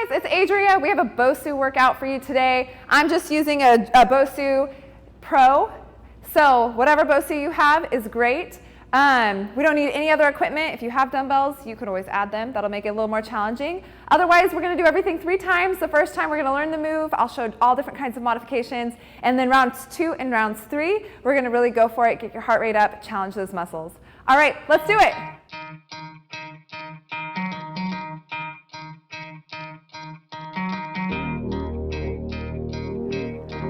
Hey guys, it's Adria. We have a Bosu workout for you today. I'm just using a Bosu Pro, so whatever Bosu you have is great. We don't need any other equipment. If you have dumbbells, you could always add them. That'll make it a little more challenging. Otherwise, we're going to do everything 3 times. The first time, we're going to learn the move. I'll show all different kinds of modifications. And then rounds 2 and rounds 3, we're going to really go for it, get your heart rate up, challenge those muscles. All right, let's do it.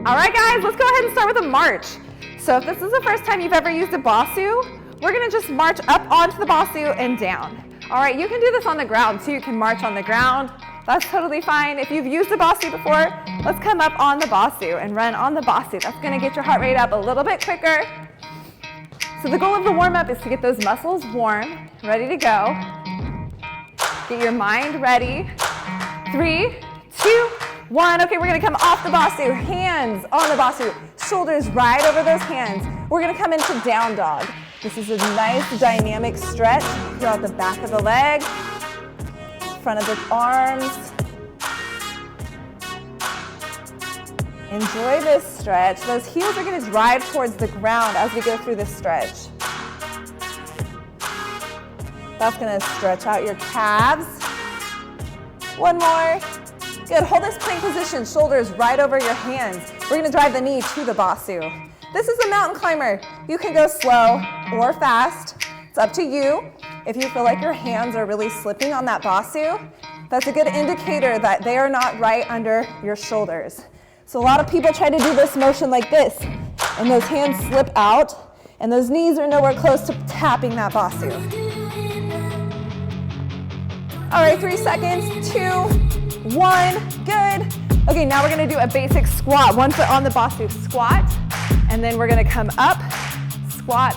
All right, guys, let's go ahead and start with a march. So if this is the first time you've ever used a Bosu, we're gonna just march up onto the Bosu and down. All right, you can do this on the ground too. You can march on the ground. That's totally fine. If you've used the Bosu before, let's come up on the Bosu and run on the Bosu. That's gonna get your heart rate up a little bit quicker. So the goal of the warm-up is to get those muscles warm, ready to go. Get your mind ready. 3, 2, 1. Okay, we're gonna come off the Bosu, hands on the Bosu, shoulders right over those hands. We're gonna come into down dog. This is a nice dynamic stretch throughout the back of the leg, front of the arms. Enjoy this stretch. Those heels are gonna drive towards the ground as we go through this stretch. That's gonna stretch out your calves. One more. Good, hold this plank position, shoulders right over your hands. We're gonna drive the knee to the Bosu. This is a mountain climber. You can go slow or fast. It's up to you. If you feel like your hands are really slipping on that Bosu, that's a good indicator that they are not right under your shoulders. So a lot of people try to do this motion like this, and those hands slip out, and those knees are nowhere close to tapping that Bosu. All right, 3 seconds, 2, 1, good. Okay, now we're gonna do a basic squat. 1 foot on the Bosu, squat, and then we're gonna come up, squat.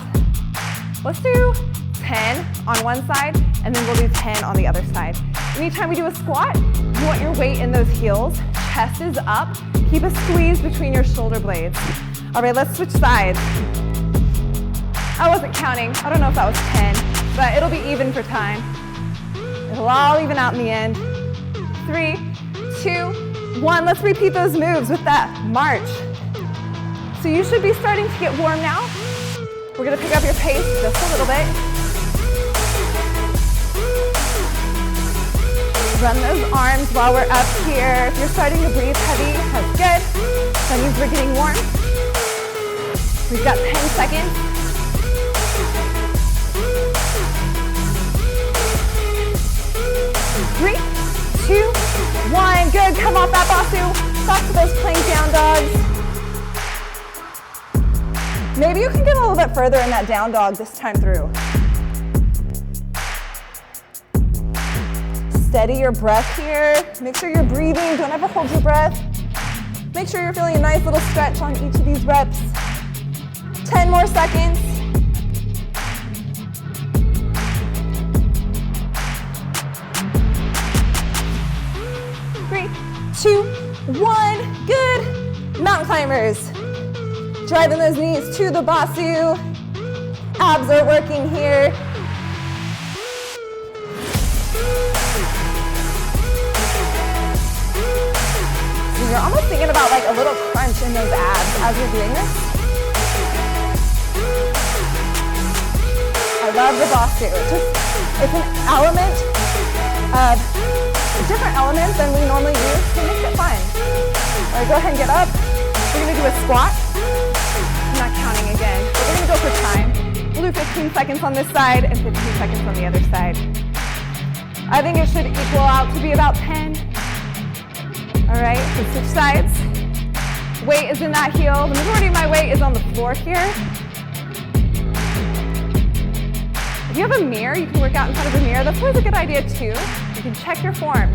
Let's do 10 on one side, and then we'll do 10 on the other side. Anytime we do a squat, you want your weight in those heels. Chest is up. Keep a squeeze between your shoulder blades. All right, let's switch sides. I wasn't counting. I don't know if that was 10, but it'll be even for time. It'll all even out in the end. 3, 2, 1. Let's repeat those moves with that march. So you should be starting to get warm now. We're gonna pick up your pace just a little bit. Run those arms while we're up here. If you're starting to breathe heavy, that's good. That means we're getting warm. We've got 10 seconds. 3, 2, 1. Good, come off that Bosu. Back to those plank down dogs. Maybe you can get a little bit further in that down dog this time through. Steady your breath here. Make sure you're breathing. Don't ever hold your breath. Make sure you're feeling a nice little stretch on each of these reps. 10 more seconds. 3, 2, 1. Good. Mountain climbers. Driving those knees to the Bosu. Abs are working here. So you're almost thinking about like a little crunch in those abs as you're doing this. I love the Bosu. It's an element of different elements than we normally use, so it makes it fun. All right, go ahead and get up. We're gonna do a squat. I'm not counting again, but we're gonna go for time. We'll do 15 seconds on this side and 15 seconds on the other side. I think it should equal out to be about 10. All right, so switch sides. Weight is in that heel. The majority of my weight is on the floor here. If you have a mirror, you can work out in front of a mirror. That's always a good idea too. You can check your form.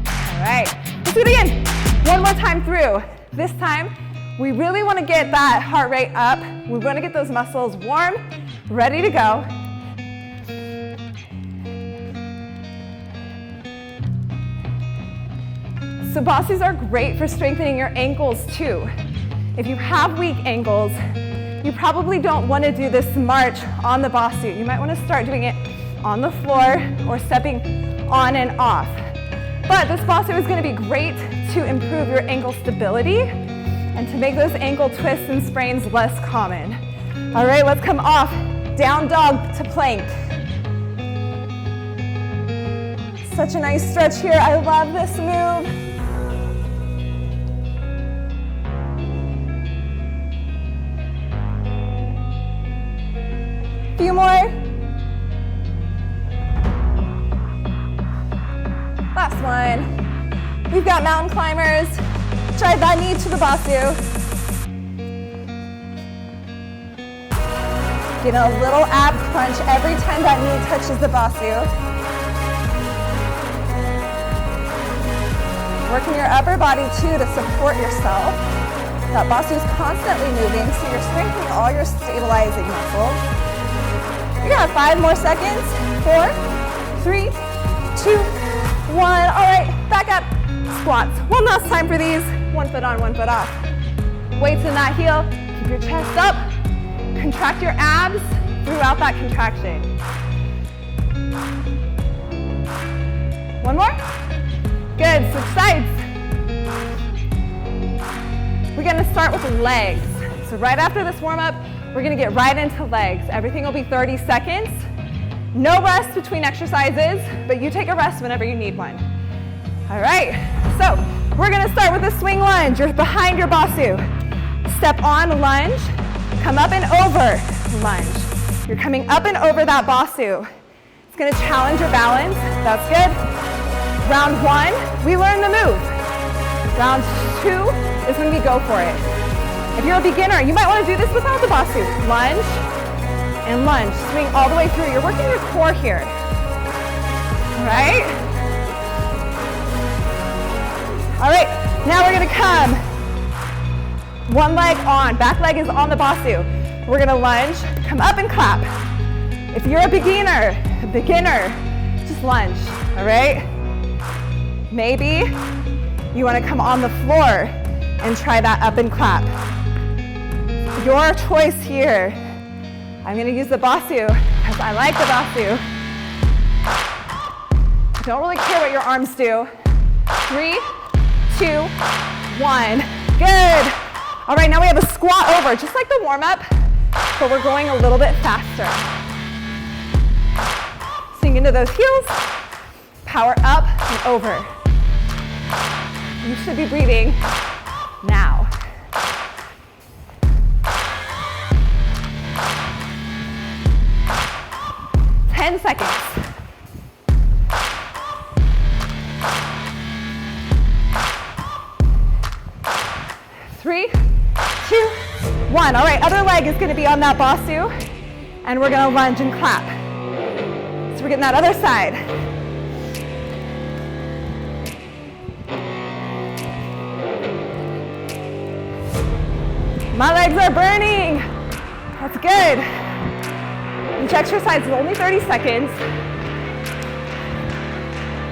All right, let's do it again. One more time through. This time, we really want to get that heart rate up. We want to get those muscles warm, ready to go. So Bosus are great for strengthening your ankles too. If you have weak ankles, you probably don't want to do this march on the Bosu. You might want to start doing it on the floor or stepping on and off. But this Bosu is going to be great to improve your ankle stability and to make those ankle twists and sprains less common. All right, let's come off down dog to plank. Such a nice stretch here. I love this move. Few more. Last one. We've got mountain climbers. Drive that knee to the Bosu. Get a little ab crunch every time that knee touches the Bosu. Working your upper body too to support yourself. That Bosu is constantly moving, so you're strengthening all your stabilizing muscles. You got 5 more seconds. 4, 3, 2, 1. All right, back up. Squats. One last time for these. 1 foot on, 1 foot off. Weights in that heel. Keep your chest up. Contract your abs throughout that contraction. 1 more. Good. Switch sides. We're going to start with legs. So right after this warm-up, we're going to get right into legs. Everything will be 30 seconds. No rest between exercises, but you take a rest whenever you need one. All right, so we're going to start with a swing lunge. You're behind your Bosu. Step on, lunge. Come up and over, lunge. You're coming up and over that Bosu. It's going to challenge your balance. That's good. Round 1, we learn the move. Round 2 is when we go for it. If you're a beginner, you might want to do this without the Bosu. Lunge and lunge. Swing all the way through. You're working your core here. Right? All right, now we're going to come. One leg on. Back leg is on the Bosu. We're going to lunge, come up and clap. If you're a beginner, just lunge. All right? Maybe you want to come on the floor and try that up and clap. Your choice here. I'm going to use the Bosu because I like the Bosu. Don't really care what your arms do. 3, 2, 1. Good. All right, now we have a squat over, just like the warm-up, but we're going a little bit faster. Sink into those heels. Power up and over. You should be breathing now. 10 seconds. 3, 2, 1. All right, other leg is going to be on that Bosu, and we're going to lunge and clap. So we're getting that other side. My legs are burning. That's good. Each exercise is only 30 seconds.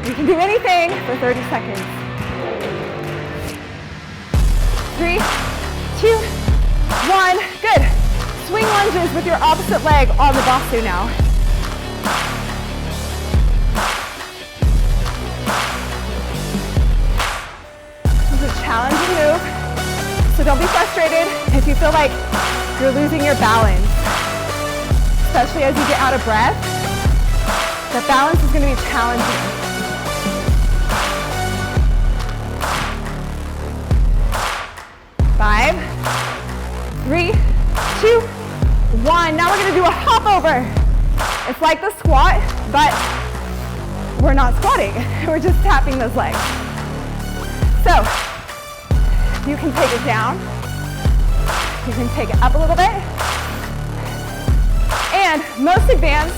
You can do anything for 30 seconds. 3, 2, 1. Good. Swing lunges with your opposite leg on the Bosu now. This is a challenging move, so don't be frustrated if you feel like you're losing your balance. Especially as you get out of breath, the balance is going to be challenging. 5, 3, 2, 1. Now we're going to do a hop over. It's like the squat, but we're not squatting. We're just tapping those legs. So you can take it down. You can take it up a little bit. And most advanced,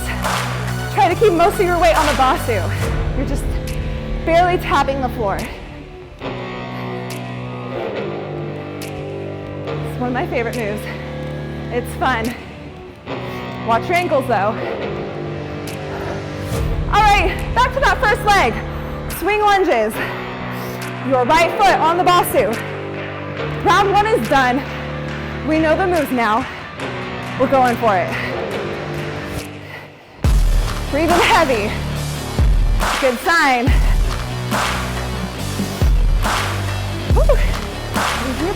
try to keep most of your weight on the Bosu. You're just barely tapping the floor. It's one of my favorite moves. It's fun. Watch your ankles though. All right, back to that first leg. Swing lunges. Your right foot on the Bosu. Round 1 is done. We know the moves now. We're going for it. Breathing heavy. Good sign.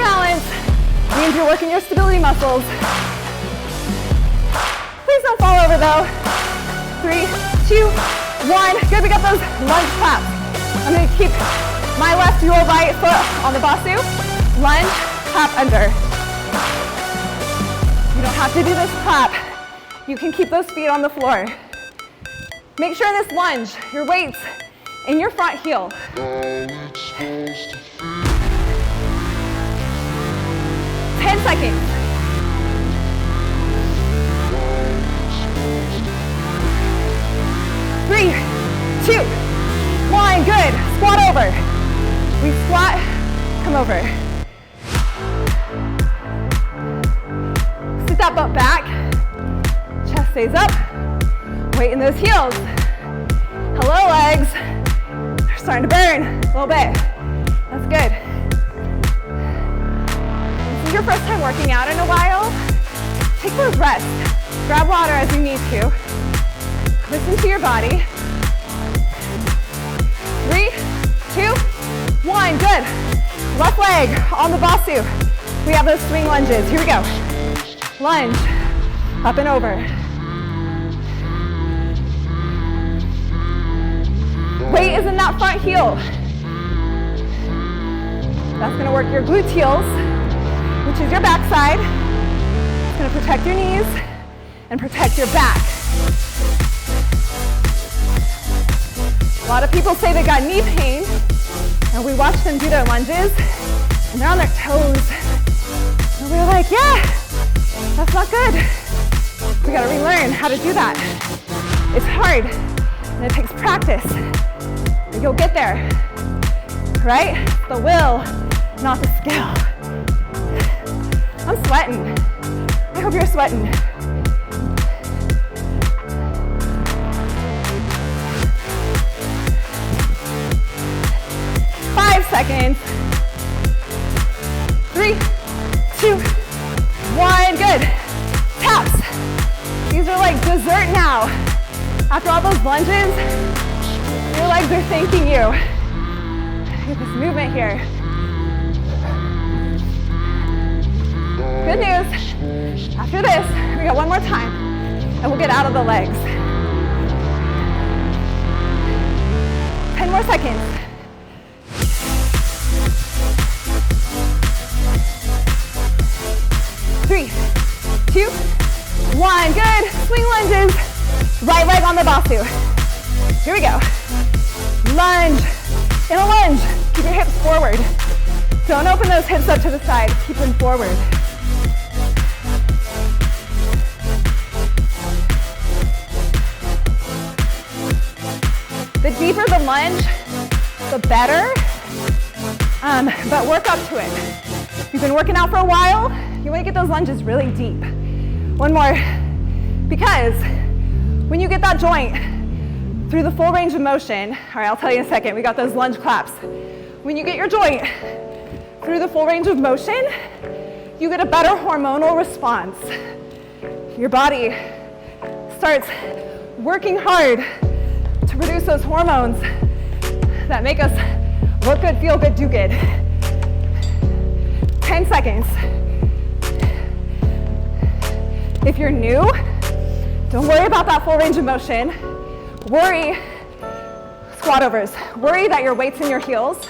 balance. Means you're working your stability muscles. Please don't fall over though. 3, 2, 1. Good, we got those lunge claps. I'm gonna keep my left, your right foot on the Bosu. Lunge, clap under. You don't have to do this clap. You can keep those feet on the floor. Make sure in this lunge, your weight's in your front heel. 10 seconds. 3, 2, 1, good. Squat over. We squat, come over. Sit that butt back. Chest stays up. Weight in those heels. Hello, legs. They're starting to burn a little bit. That's good. This is your first time working out in a while. Take those rests. Grab water as you need to. Listen to your body. 3, 2, 1, good. Left leg on the Bosu. We have those swing lunges. Here we go. Lunge, up and over. Weight is in that front heel. That's gonna work your gluteals, which is your backside. It's gonna protect your knees and protect your back. A lot of people say they got knee pain, and we watch them do their lunges, and they're on their toes. And we're like, yeah, that's not good. We gotta relearn how to do that. It's hard, and it takes practice. But you'll get there, right? The will, not the skill. I'm sweating. I hope you're sweating. 5 seconds. 3, 2, 1, good. Taps. These are like dessert now. After all those lunges, your legs are thanking you. Get this movement here. Good news. After this, we got one more time, and we'll get out of the legs. 10 more seconds. 3, 2, 1, good. Swing lunges. Right leg on the Bosu. Here we go. Lunge. In a lunge, keep your hips forward. Don't open those hips up to the side. Keep them forward. The deeper the lunge, the better. But work up to it. You've been working out for a while. You want to get those lunges really deep. One more. Because when you get that joint through the full range of motion, all right, I'll tell you in a second, we got those lunge claps. When you get your joint through the full range of motion, you get a better hormonal response. Your body starts working hard to produce those hormones that make us look good, feel good, do good. 10 seconds. If you're new, don't worry about that full range of motion. Worry, squat overs. Worry that your weight's in your heels.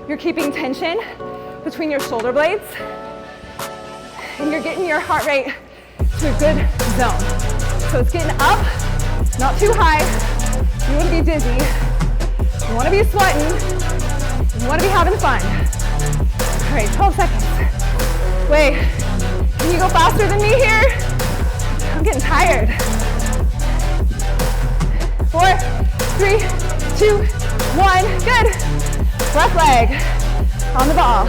You're keeping tension between your shoulder blades. And you're getting your heart rate to a good zone. So it's getting up, not too high. You want to be dizzy. You want to be sweating. You want to be having fun. All right, 12 seconds. Wait, can you go faster than me here? I'm getting tired. 4, 3, 2, 1, good. Left leg on the ball.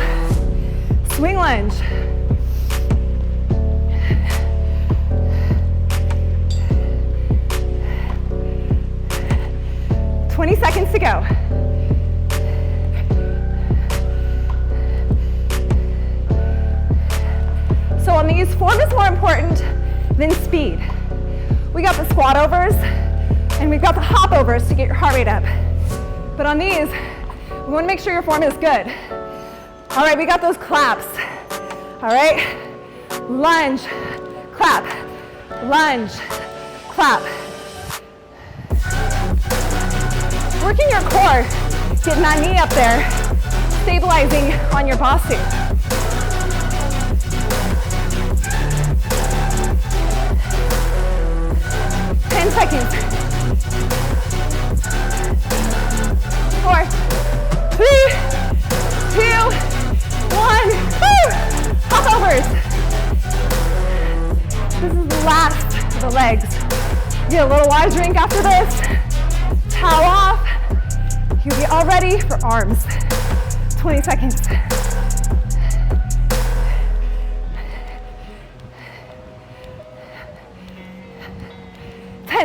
Swing lunge. "20 seconds to go. So on these, form is more important than speed. We got the squat overs and we've got the hop overs to get your heart rate up. But on these, we want to make sure your form is good. All right, we got those claps. All right, lunge, clap, lunge, clap. Working your core, getting that knee up there, stabilizing on your Bosu. 10 seconds. 4, 3, 2, 1. Woo! Hopovers. This is the last of the legs. Get a little water drink after this. Towel off. You'll be all ready for arms. 20 seconds.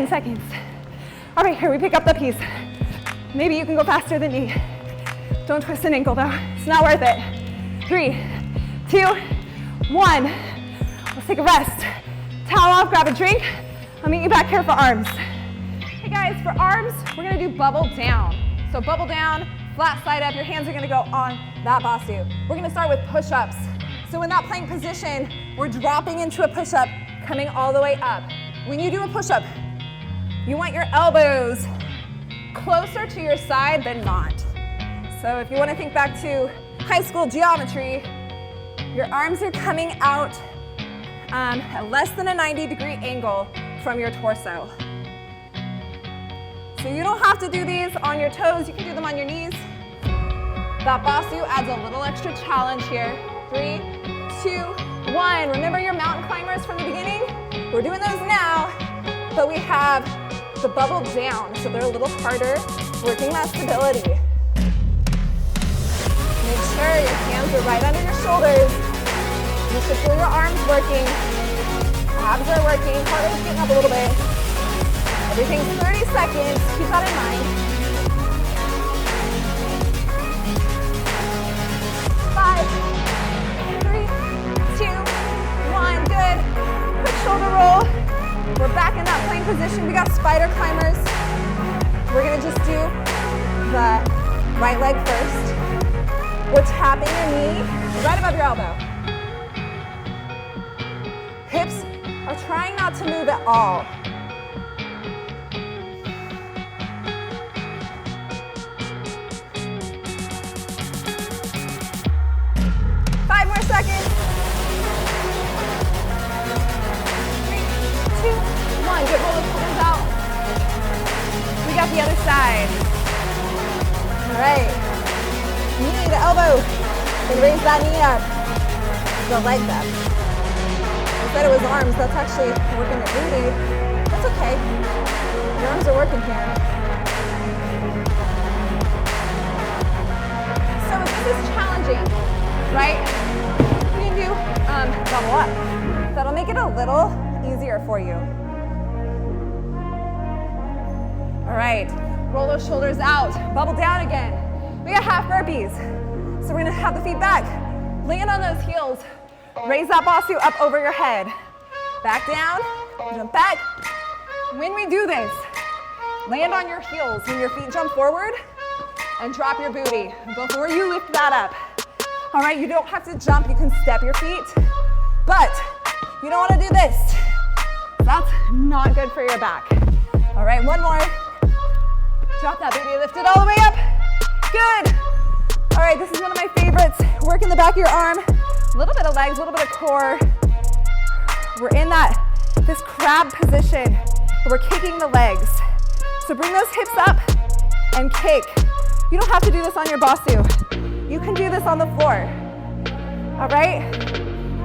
Seconds. All right, here we pick up the piece. Maybe you can go faster than me. Don't twist an ankle though. It's not worth it. 3, 2, 1. Let's take a rest. Towel off, grab a drink. I'll meet you back here for arms. Hey guys, for arms, we're gonna do bubble down. So bubble down, flat side up. Your hands are gonna go on that Bosu. We're gonna start with push-ups. So in that plank position, we're dropping into a push-up, coming all the way up. When you do a push-up, you want your elbows closer to your side than not. So if you want to think back to high school geometry, your arms are coming out at less than a 90-degree angle from your torso. So you don't have to do these on your toes, you can do them on your knees. That Bosu adds a little extra challenge here. 3, 2, 1. Remember your mountain climbers from the beginning? We're doing those now, but we have the bubble down, so they're a little harder, working that stability. Make sure your hands are right under your shoulders. You should feel your arms working, abs are working, heart rate's getting up a little bit. Everything's 30 seconds, keep that in mind. 5, 3, 2, 1, good. Quick shoulder roll. We're back in that plank position. We got spider climbers. We're gonna just do the right leg first. We're tapping your knee right above your elbow. Hips are trying not to move at all. Five more seconds. 3, 2, 1. Good, roll the shoulders out. We got the other side. All right. Knee to elbow. Then raise that knee up. The leg up. I said it was arms. That's actually working the booty. That's okay. Your arms are working here. So if this is challenging, right? You can do double up. That'll make it a little easier for you. All right, roll those shoulders out, bubble down again. We got half burpees. So we're gonna have the feet back, land on those heels, raise that Bosu up over your head. Back down, jump back. When we do this, land on your heels when your feet jump forward and drop your booty before you lift that up. All right, you don't have to jump, you can step your feet, but you don't wanna do this. That's not good for your back. All right, one more. Drop that booty, lift it all the way up. Good. All right, this is one of my favorites. Working the back of your arm, a little bit of legs, a little bit of core. We're in this crab position. We're kicking the legs. So bring those hips up and kick. You don't have to do this on your Bosu. You can do this on the floor. All right?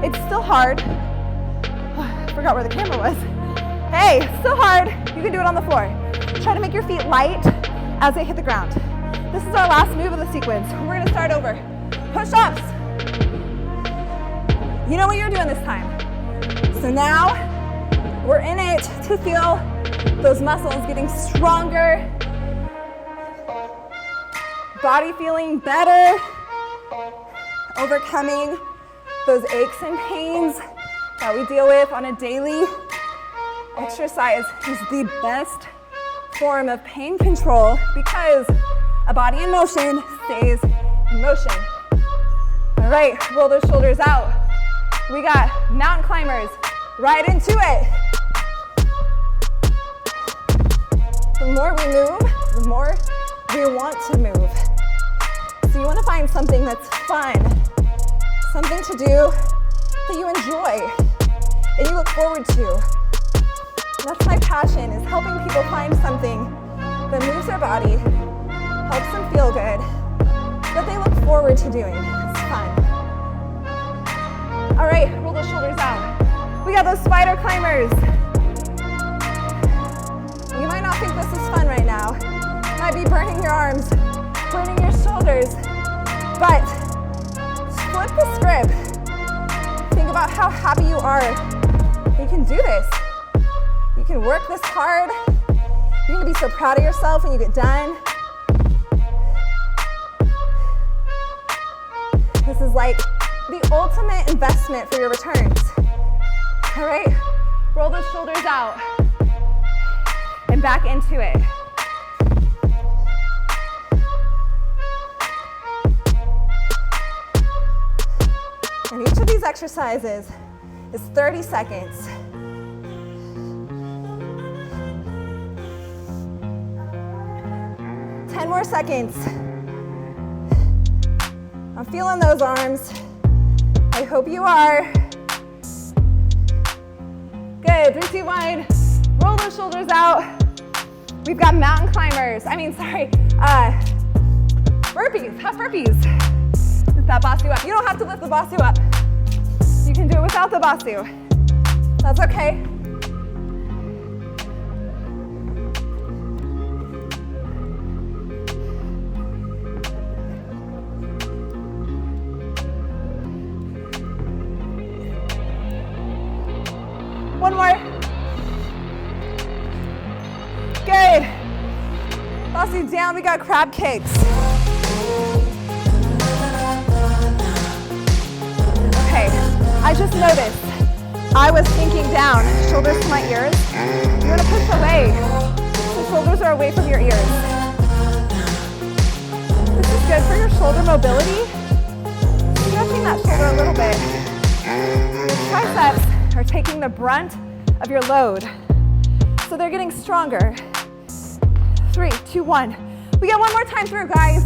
It's still hard. I forgot where the camera was. Hey, still hard. You can do it on the floor. Try to make your feet light as they hit the ground. This is our last move of the sequence. We're gonna start over. Push-ups. You know what you're doing this time. So now, we're in it to feel those muscles getting stronger, body feeling better, overcoming those aches and pains that we deal with on a daily. Exercise is the best form of pain control because a body in motion stays in motion. All right, roll those shoulders out. We got mountain climbers. Right into it. The more we move, the more we want to move. So you want to find something that's fun, something to do that you enjoy and you look forward to. That's my passion, is helping people find something that moves their body, helps them feel good, that they look forward to doing. It's fun. All right, roll those shoulders out. We got those spider climbers. You might not think this is fun right now. Might be burning your arms, burning your shoulders, but flip the script. Think about how happy you are. You can do this. You can work this hard. You're gonna be so proud of yourself when you get done. This is like the ultimate investment for your returns. All right, roll those shoulders out and back into it. And each of these exercises is 30 seconds. More seconds. I'm feeling those arms. I hope you are. Good, 3, 2, 1. Roll those shoulders out. We've got mountain climbers. Burpees, half burpees. Lift that Bosu up. You don't have to lift the Bosu up. You can do it without the Bosu. That's okay. One more. Good. Bosu down, we got crab kicks. Okay, I just noticed I was thinking down, shoulders to my ears. You want to push away. The shoulders are away from your ears. This is good for your shoulder mobility. Stretching that shoulder a little bit. Your triceps are taking the brunt of your load. So they're getting stronger. 3, 2, 1. We got one more time through, guys.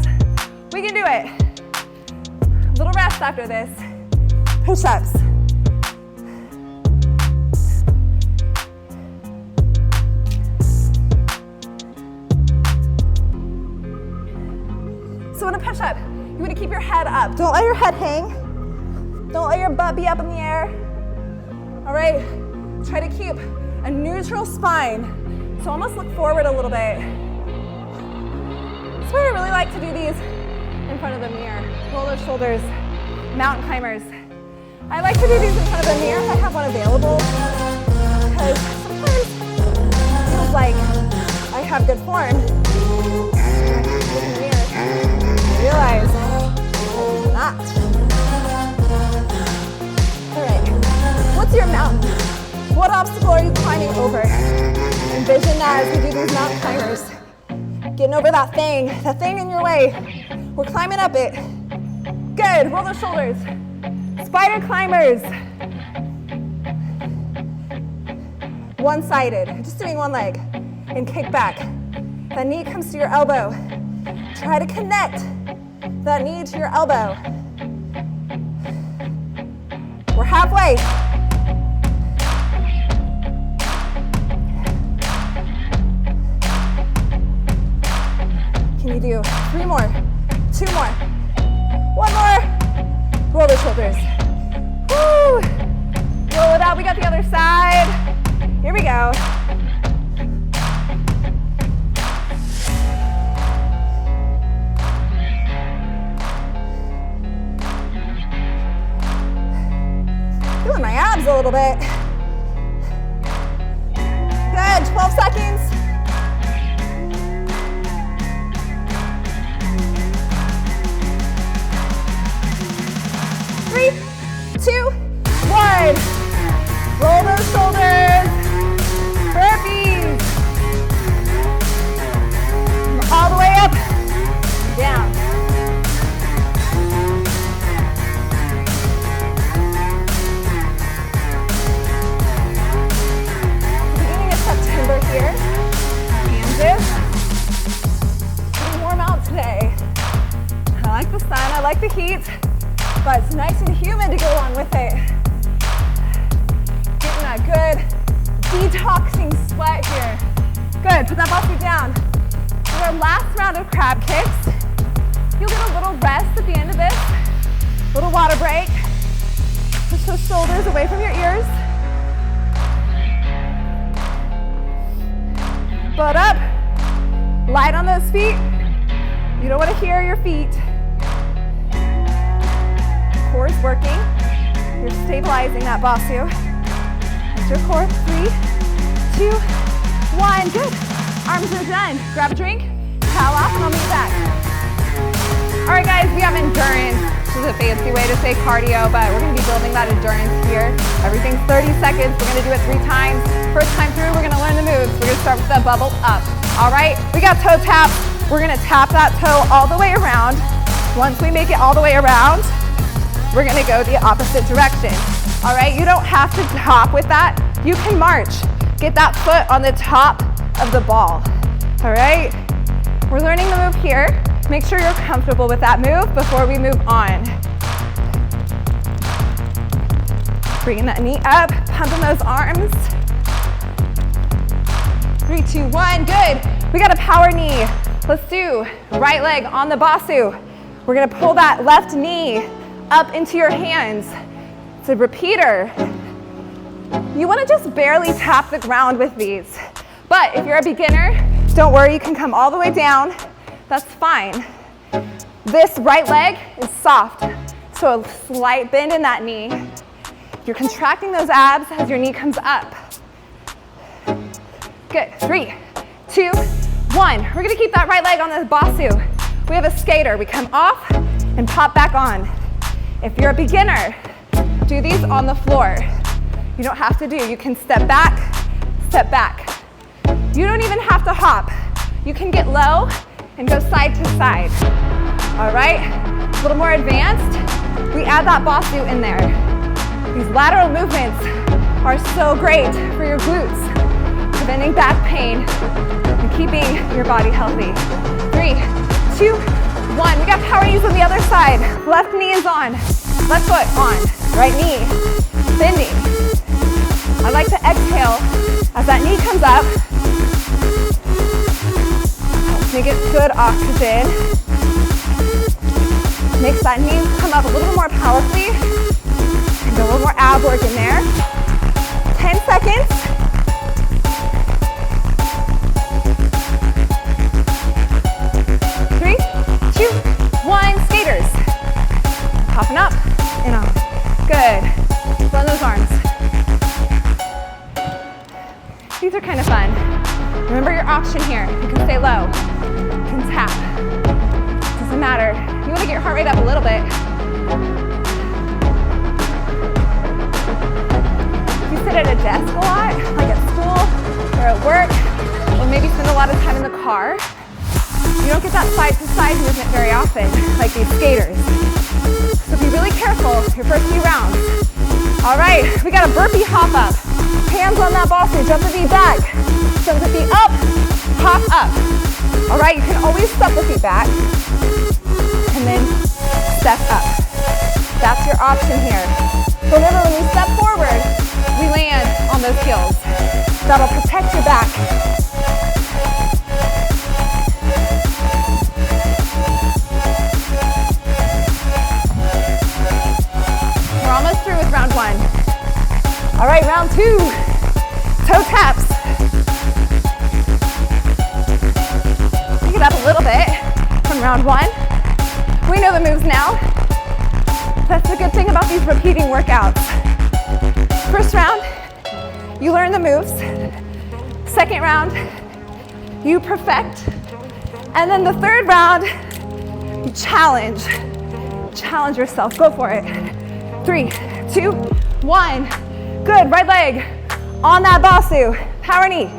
We can do it. A little rest after this. Push-ups. So in a push-up, you want to keep your head up. Don't let your head hang. Don't let your butt be up in the air. All right, try to keep a neutral spine. So almost look forward a little bit. That's why I really like to do these in front of the mirror. Roll those shoulders, mountain climbers. I like to do these in front of the mirror if I have one available, because sometimes it feels like I have good form. And I look in the mirror and realize I'm not. All right, what's your mountain? What obstacle are you climbing over? Envision that as we do these mountain climbers. Getting over that thing in your way. We're climbing up it. Good, roll those shoulders. Spider climbers. One-sided, just doing one leg. And kick back. That knee comes to your elbow. Try to connect that knee to your elbow. We're halfway. Can you do 3 more, 2 more, 1 more? Roll the shoulders. Woo! Roll it out, we got the other side. Here we go. Feeling my abs a little bit. Good, 12 seconds. 3, 2, 1. Roll those shoulders. Burpees. All the way up. Down. like the heat, but it's nice and humid to go along with it. Getting that good detoxing sweat here. Good, put that Bosu down. For our last round of crab kicks, you'll get a little rest at the end of this. Little water break. Push those shoulders away from your ears. Butt up. Light on those feet. You don't want to hear your feet. Core is working. You're stabilizing that Bosu. That's your core. 3, 2, 1. Good. Arms are done. Grab a drink, towel off, and I'll meet you back. All right, guys, we have endurance. This is a fancy way to say cardio, but we're going to be building that endurance here. Everything's 30 seconds. We're going to do it 3 times. First time through, we're going to learn the moves. We're going to start with the bubble up. All right, we got toe tap. We're going to tap that toe all the way around. Once we make it all the way around, we're going to go the opposite direction. All right, you don't have to hop with that. You can march. Get that foot on the top of the ball. All right, we're learning the move here. Make sure you're comfortable with that move before we move on. Bringing that knee up, pumping those arms. 3, 2, 1, good. We got a power knee. Let's do right leg on the Bosu. We're gonna pull that left knee up into your hands. It's a repeater. You wanna just barely tap the ground with these. But if you're a beginner, don't worry, you can come all the way down. That's fine. This right leg is soft, so a slight bend in that knee. You're contracting those abs as your knee comes up. Good, 3, 2, 1. We're gonna keep that right leg on the Bosu. We have a skater. We come off and pop back on. If you're a beginner, do these on the floor. You don't have to do, you can step back, step back. You don't even have to hop. You can get low and go side to side. All right, a little more advanced. We add that Bosu in there. These lateral movements are so great for your glutes, preventing back pain and keeping your body healthy. 3, 2, 1. We got power knees on the other side. Left knee is on, left foot on, right knee bending. I like to exhale as that knee comes up. Helps me get good oxygen. Makes that knee come up a little more powerfully. And a little more ab work in there. 10 seconds. Three, 2, 1. Skaters. Popping up and on. Good. Blend those arms. These are kind of fun. Remember your option here. You can stay low. You can tap. Doesn't matter. You want to get your heart rate up a little bit. If you sit at a desk a lot, like at school or at work, or maybe spend a lot of time in the car, you don't get that side-to-side movement very often, like these skaters. So be really careful your first few rounds. All right, we got a burpee hop up. Hands on that Bosu, jump the feet back. Jump the feet up, hop up. All right, you can always step the feet back and then step up. That's your option here. So remember, when you step forward, we land on those heels. That'll protect your back. We're almost through with round 1. All right, round 2, toe taps. Pick it up a little bit from round 1. We know the moves now. That's the good thing about these repeating workouts. First round, you learn the moves. Second round, you perfect. And then the third round, you challenge. Challenge yourself, go for it. 3, 2, 1. Good, right leg on that Bosu. Power knee.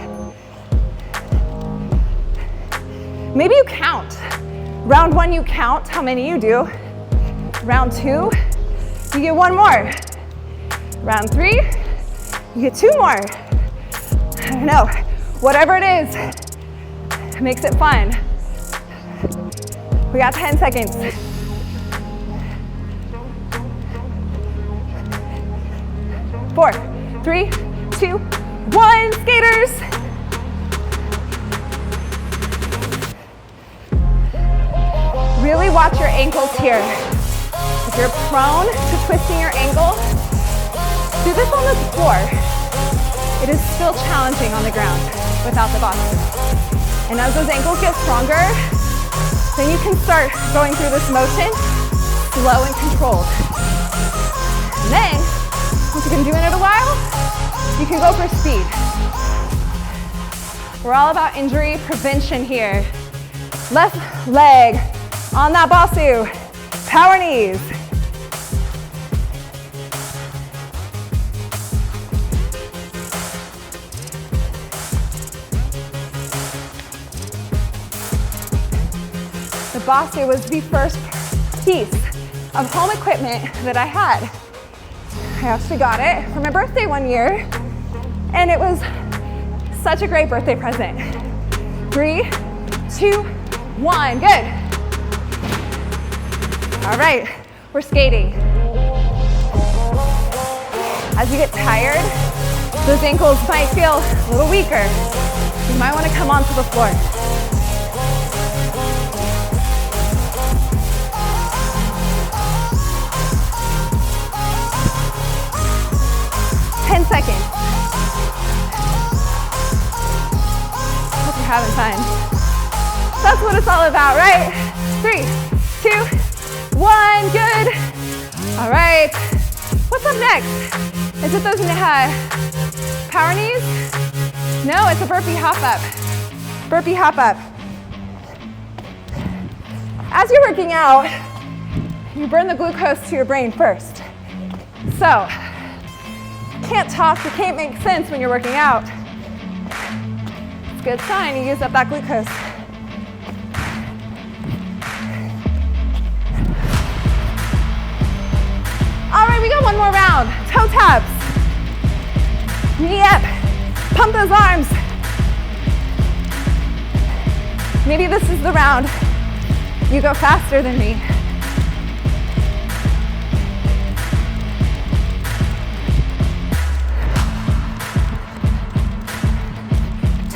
Maybe you count. Round 1, you count how many you do. Round 2, you get 1 more. Round 3, you get 2 more. I don't know, whatever it is, makes it fun. We got 10 seconds. 4, 3, 2, 1. Skaters. Really watch your ankles here. If you're prone to twisting your ankle, do this on the floor. It is still challenging on the ground without the Bosu. And as those ankles get stronger, then you can start going through this motion slow and controlled. And then, once you've been doing it a while, you can go for speed. We're all about injury prevention here. Left leg on that Bosu. Power knees. The Bosu was the first piece of home equipment that I had. I actually got it for my birthday one year, and it was such a great birthday present. 3, 2, 1, good. All right, we're skating. As you get tired, those ankles might feel a little weaker. You might want to come onto the floor. Seconds. Hope you're having fun. That's what it's all about, right? 3, 2, 1, good. All right. What's up next? Is it those power knees? No, it's a burpee hop up. Burpee hop up. As you're working out, you burn the glucose to your brain first. So, can't talk, you can't make sense when you're working out. It's a good sign you use up that glucose. All right, we got one more round. Toe taps. Knee up. Pump those arms. Maybe this is the round you go faster than me.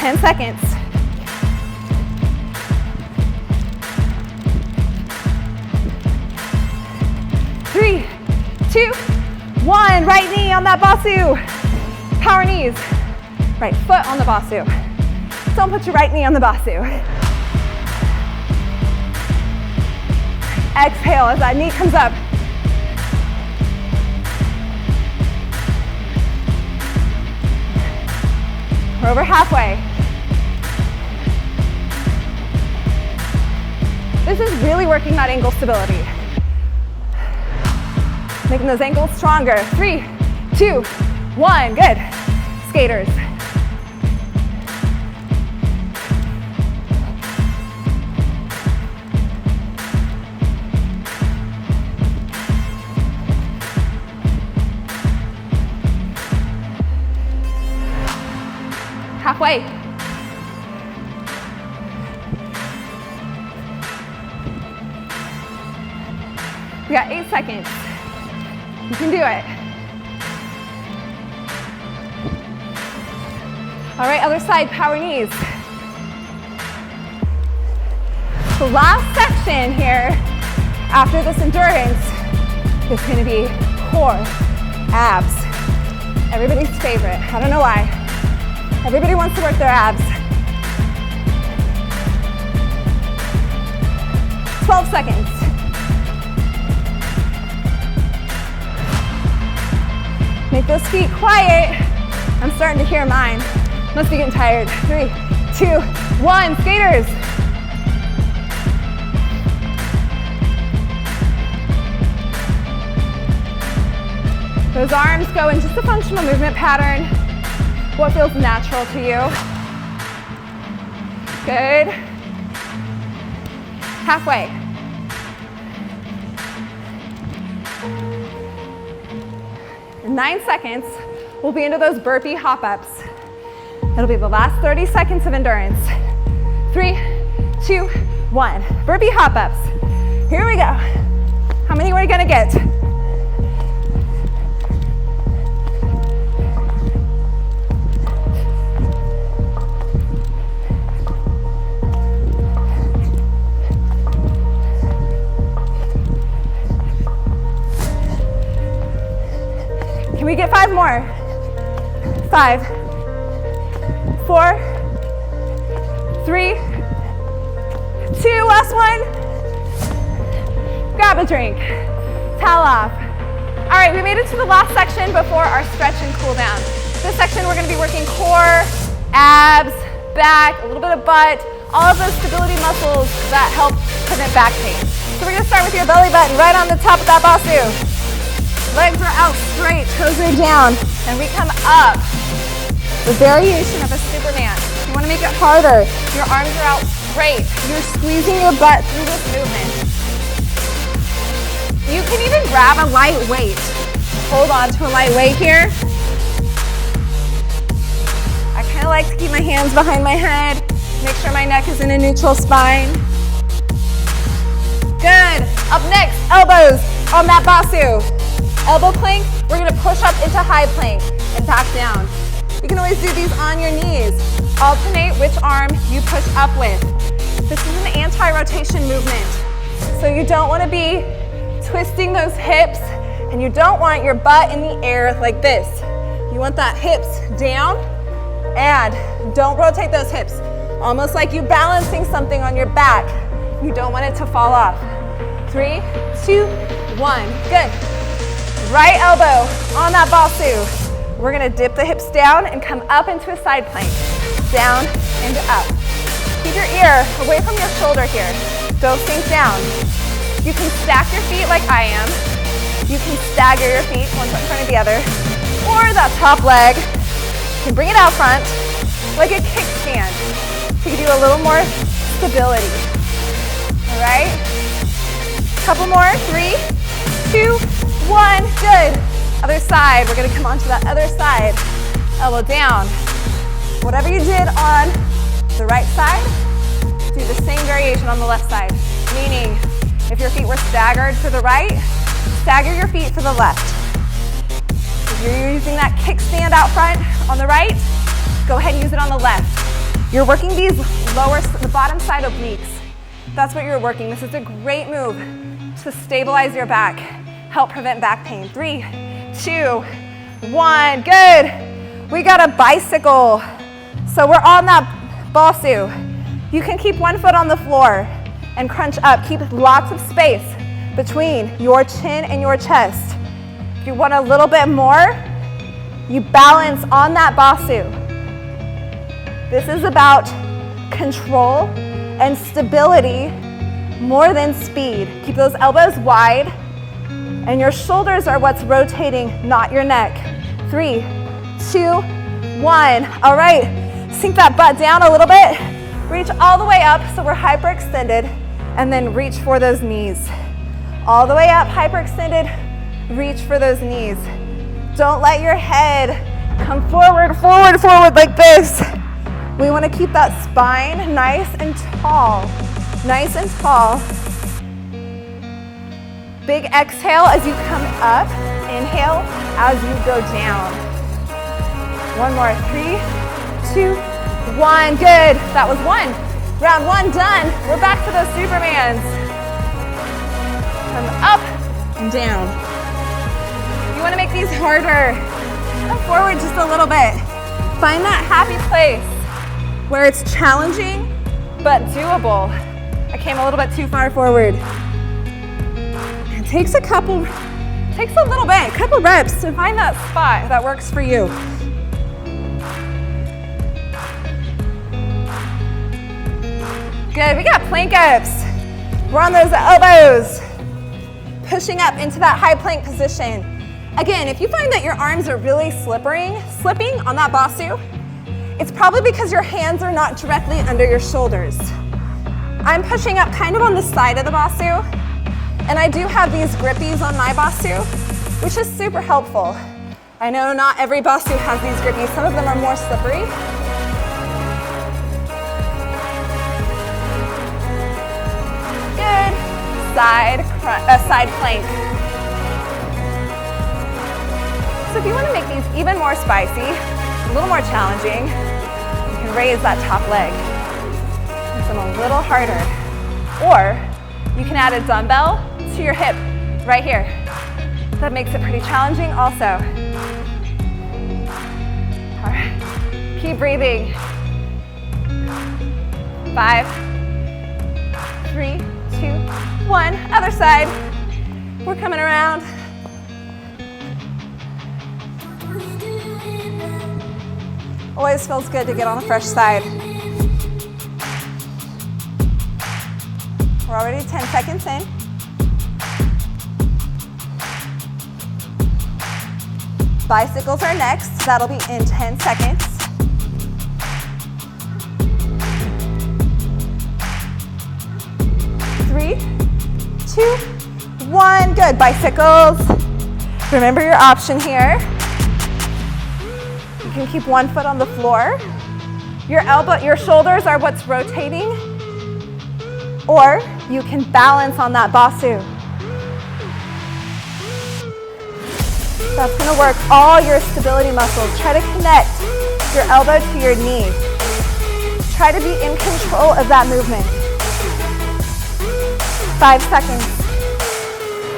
10 seconds. Three, 2, 1. Right knee on that Bosu. Power knees. Right foot on the Bosu. Don't put your right knee on the Bosu. Exhale as that knee comes up. We're over halfway. This is really working that ankle stability. Making those ankles stronger. 3, 2, 1, good. Skaters. Halfway. We got 8 seconds. You can do it. All right, other side, power knees. The last section here, after this endurance, is gonna be core, abs. Everybody's favorite. I don't know why. Everybody wants to work their abs. 12 seconds. Make those feet quiet. I'm starting to hear mine. Must be getting tired. 3, 2, 1, skaters. Those arms go in just a functional movement pattern. What feels natural to you? Good. Halfway. In 9 seconds, we'll be into those burpee hop-ups. It'll be the last 30 seconds of endurance. 3, 2, 1. Burpee hop-ups. Here we go. How many are we gonna get? we get 5 more? 5, 4, 3, 2, last one. Grab a drink, towel off. All right, we made it to the last section before our stretch and cool down. This section we're gonna be working core, abs, back, a little bit of butt, all of those stability muscles that help prevent back pain. So we're gonna start with your belly button right on the top of that Bosu. Legs are out straight, toes are down, and we come up. The variation of a Superman. You wanna make it harder. Your arms are out straight. You're squeezing your butt through this movement. You can even grab a light weight. Hold on to a light weight here. I kind of like to keep my hands behind my head. Make sure my neck is in a neutral spine. Good. Up next, elbows on that Bosu. Elbow plank, we're gonna push up into high plank and back down. You can always do these on your knees. Alternate which arm you push up with. This is an anti-rotation movement. So you don't wanna be twisting those hips, and you don't want your butt in the air like this. You want that hips down, and don't rotate those hips. Almost like you balancing something on your back. You don't want it to fall off. 3, 2, 1, good. Right elbow on that Bosu. We're gonna dip the hips down and come up into a side plank. Down and up. Keep your ear away from your shoulder here. Don't sink down. You can stack your feet like I am. You can stagger your feet, one foot in front of the other. Or that top leg, you can bring it out front like a kickstand to give you a little more stability. All right? Couple more, 3, 2, 1, good. Other side, we're gonna come onto that other side. Elbow down. Whatever you did on the right side, do the same variation on the left side. Meaning, if your feet were staggered to the right, stagger your feet to the left. If you're using that kickstand out front on the right, go ahead and use it on the left. You're working these the bottom side obliques. That's what you're working. This is a great move to stabilize your back, help prevent back pain. 3, 2, 1, good. We got a bicycle. So we're on that Bosu. You can keep one foot on the floor and crunch up. Keep lots of space between your chin and your chest. If you want a little bit more, you balance on that Bosu. This is about control and stability more than speed. Keep those elbows wide, and your shoulders are what's rotating, not your neck. 3, 2, 1. All right, sink that butt down a little bit. Reach all the way up so we're hyperextended, and then reach for those knees. All the way up, hyperextended, reach for those knees. Don't let your head come forward, forward, forward like this. We want to keep that spine nice and tall. Nice and tall. Big exhale as you come up. Inhale as you go down. One more, 3, 2, 1, good. That was 1. Round 1 done. We're back to those Supermans. Come up and down. You want to make these harder. Come forward just a little bit. Find that happy place where it's challenging but doable. I came a little bit too far forward. It takes a little bit, a couple reps to find that spot that works for you. Good, we got plank ups. We're on those elbows. Pushing up into that high plank position. Again, if you find that your arms are really slipping on that Bosu, it's probably because your hands are not directly under your shoulders. I'm pushing up kind of on the side of the Bosu, and I do have these grippies on my Bosu, which is super helpful. I know not every Bosu has these grippies. Some of them are more slippery. Good. Side plank. So if you want to make these even more spicy, a little more challenging, you can raise that top leg. Make them a little harder. Or you can add a dumbbell to your hip right here. That makes it pretty challenging also. All right, keep breathing. 5, 3, 2, 1. Other side. We're coming around. Always feels good to get on the fresh side. We're already 10 seconds in. Bicycles are next. That'll be in 10 seconds. Three, 2, 1. Good. Bicycles. Remember your option here. You can keep one foot on the floor. Your shoulders are what's rotating. Or you can balance on that Bosu. That's going to work all your stability muscles. Try to connect your elbow to your knee. Try to be in control of that movement. 5 seconds.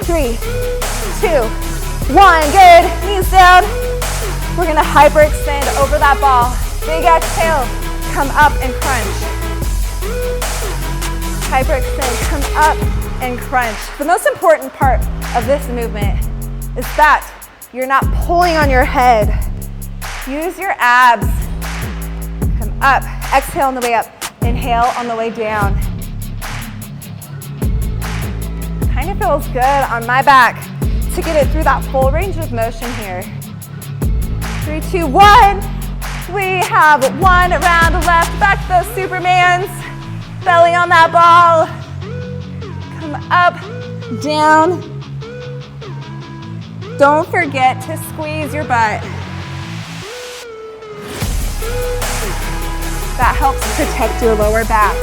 3, 2, 1. Good. Knees down. We're going to hyperextend over that ball. Big exhale. Come up and crunch. Hyperextend. Come up and crunch. The most important part of this movement is that you're not pulling on your head. Use your abs. Come up. Exhale on the way up. Inhale on the way down. Kind of feels good on my back to get it through that full range of motion here. 3, 2, 1. We have one round left. Back to those Supermans. Belly on that ball. Come up, down. Don't forget to squeeze your butt. That helps protect your lower back.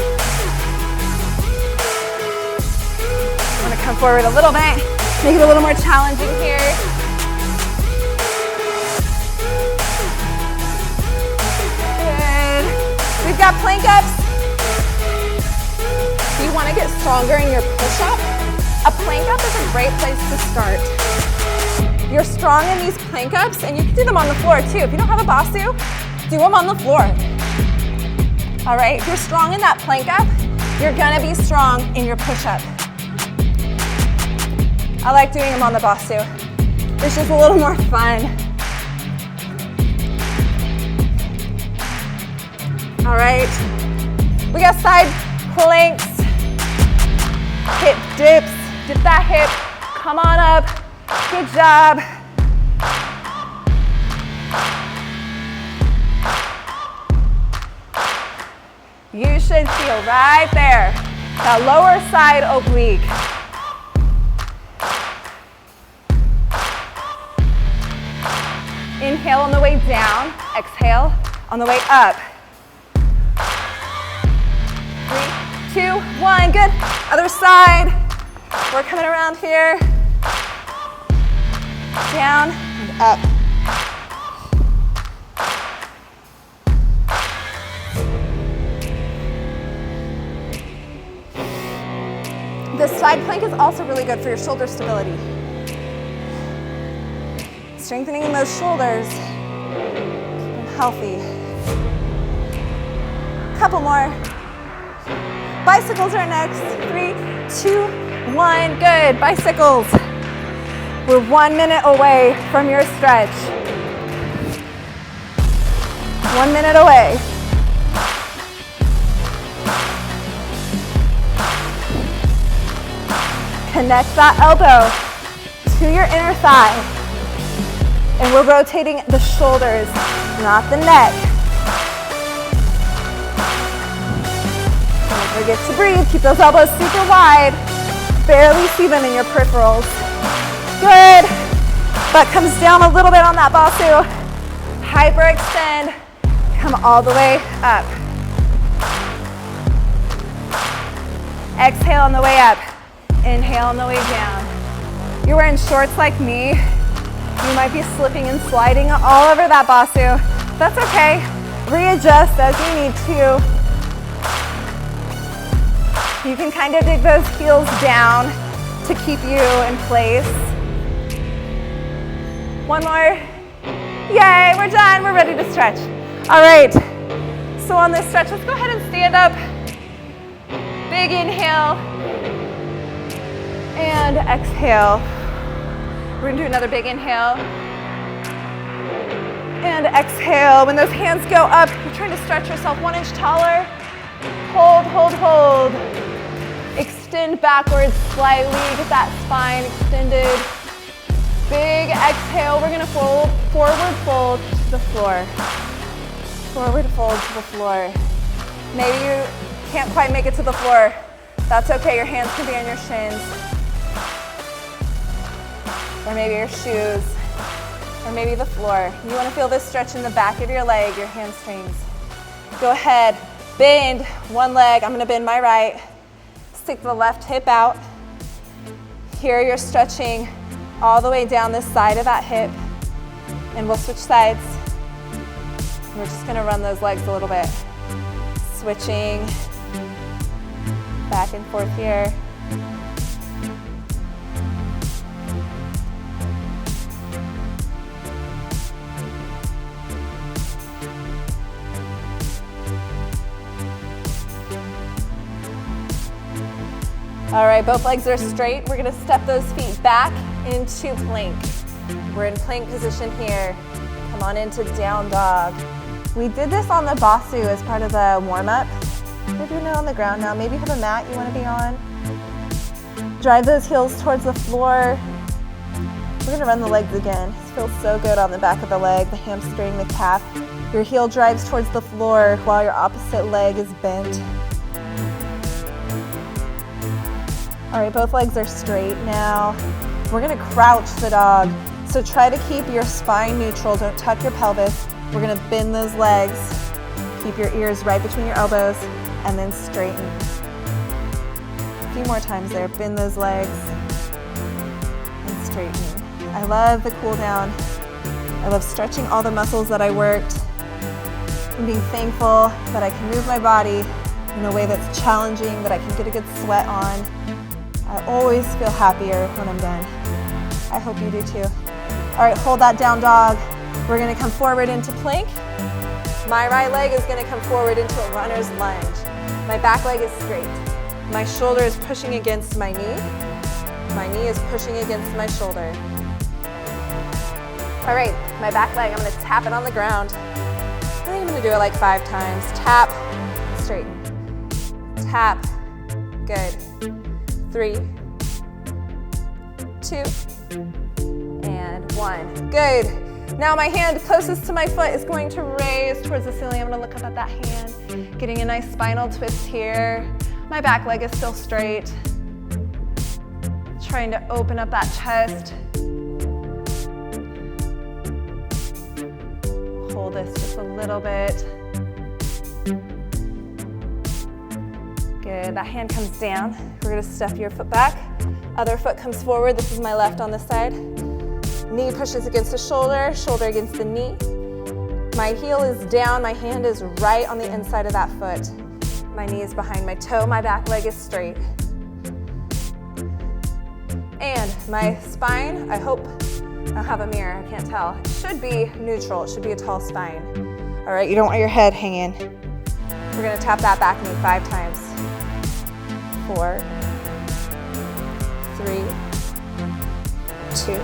I'm gonna come forward a little bit, make it a little more challenging here. Good. We've got plank ups. If you wanna get stronger in your push-up, a plank up is a great place to start. You're strong in these plank ups, and you can do them on the floor too. If you don't have a Bosu, do them on the floor. All right, if you're strong in that plank up, you're gonna be strong in your push-up. I like doing them on the Bosu. It's just a little more fun. All right, we got side planks, hip dips, dip that hip, come on up. Good job. You should feel right there, that lower side oblique. Inhale on the way down, exhale on the way up. 3, 2, 1, good. Other side. We're coming around here. Down and up. This side plank is also really good for your shoulder stability. Strengthening those shoulders, keep them healthy. Couple more. Bicycles are next. 3, 2, 1, good. Bicycles. We're 1 minute away from your stretch. 1 minute away. Connect that elbow to your inner thigh. And we're rotating the shoulders, not the neck. Don't forget to breathe. Keep those elbows super wide. Barely see them in your peripherals. Good. Butt comes down a little bit on that Bosu. Hyperextend. Come all the way up. Exhale on the way up. Inhale on the way down. You're wearing shorts like me. You might be slipping and sliding all over that Bosu. That's okay. Readjust as you need to. You can kind of dig those heels down to keep you in place. One more. Yay, we're done. We're ready to stretch. All right. So on this stretch, let's go ahead and stand up. Big inhale. And exhale. We're gonna do another big inhale. And exhale. When those hands go up, you're trying to stretch yourself 1 inch taller. Hold, hold, hold. Extend backwards slightly. Get that spine extended. Big exhale. We're gonna fold, forward fold to the floor. Forward fold to the floor. Maybe you can't quite make it to the floor. That's okay, your hands can be on your shins. Or maybe your shoes. Or maybe the floor. You wanna feel this stretch in the back of your leg, your hamstrings. Go ahead, bend one leg. I'm gonna bend my right. Stick the left hip out. Here you're stretching all the way down this side of that hip. And we'll switch sides. We're just gonna run those legs a little bit. Switching back and forth here. All right, both legs are straight. We're gonna step those feet back into plank. We're in plank position here. Come on into down dog. We did this on the Bosu as part of the warm-up. We're doing it on the ground now. Maybe you have a mat you wanna be on. Drive those heels towards the floor. We're gonna run the legs again. This feels so good on the back of the leg, the hamstring, the calf. Your heel drives towards the floor while your opposite leg is bent. All right, both legs are straight now. We're gonna crouch the dog. So try to keep your spine neutral. Don't tuck your pelvis. We're gonna bend those legs. Keep your ears right between your elbows and then straighten. A few more times there. Bend those legs and straighten. I love the cool down. I love stretching all the muscles that I worked and being thankful that I can move my body in a way that's challenging, that I can get a good sweat on. I always feel happier when I'm done. I hope you do too. All right, hold that down dog. We're gonna come forward into plank. My right leg is gonna come forward into a runner's lunge. My back leg is straight. My shoulder is pushing against my knee. My knee is pushing against my shoulder. All right, my back leg, I'm gonna tap it on the ground. I think I'm gonna do it like 5 times. Tap, straighten. Tap, good. 3, 2, and 1. Good. Now my hand closest to my foot is going to raise towards the ceiling. I'm gonna look up at that hand, getting a nice spinal twist here. My back leg is still straight. Trying to open up that chest. Hold this just a little bit. Good, that hand comes down. We're gonna step your foot back. Other foot comes forward. This is my left on this side. Knee pushes against the shoulder, shoulder against the knee. My heel is down, my hand is right on the inside of that foot. My knee is behind my toe, my back leg is straight. And my spine, I hope, I don't have a mirror, I can't tell. It should be neutral, it should be a tall spine. All right, you don't want your head hanging. We're gonna tap that back knee 5 times. 4, 3, 2,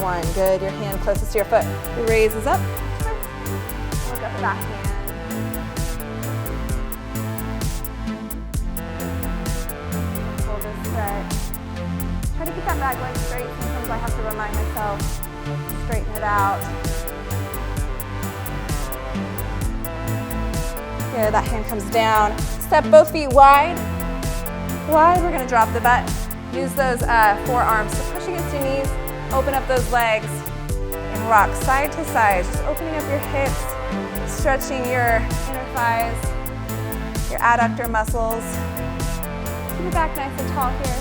1. Good, your hand closest to your foot raises up. Look up the back hand. Hold this stretch. Try to keep that back leg straight. Sometimes I have to remind myself, straighten it out. Good, that hand comes down. Step both feet wide. Wide, we're gonna drop the butt. Use those forearms to push against your knees. Open up those legs and rock side to side. Just opening up your hips, stretching your inner thighs, your adductor muscles. Keep your back nice and tall here.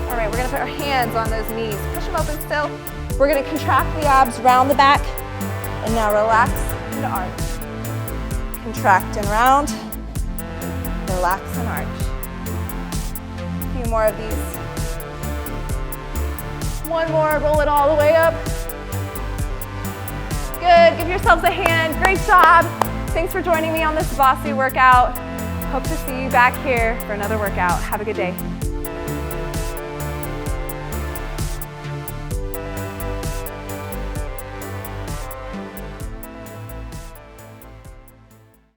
All right, we're gonna put our hands on those knees. Push them open still. We're gonna contract the abs, round the back, and now relax into arch. Contract and round, relax and arch. A few more of these. One more, roll it all the way up. Good, give yourselves a hand. Great job. Thanks for joining me on this Bosu workout. Hope to see you back here for another workout. Have a good day.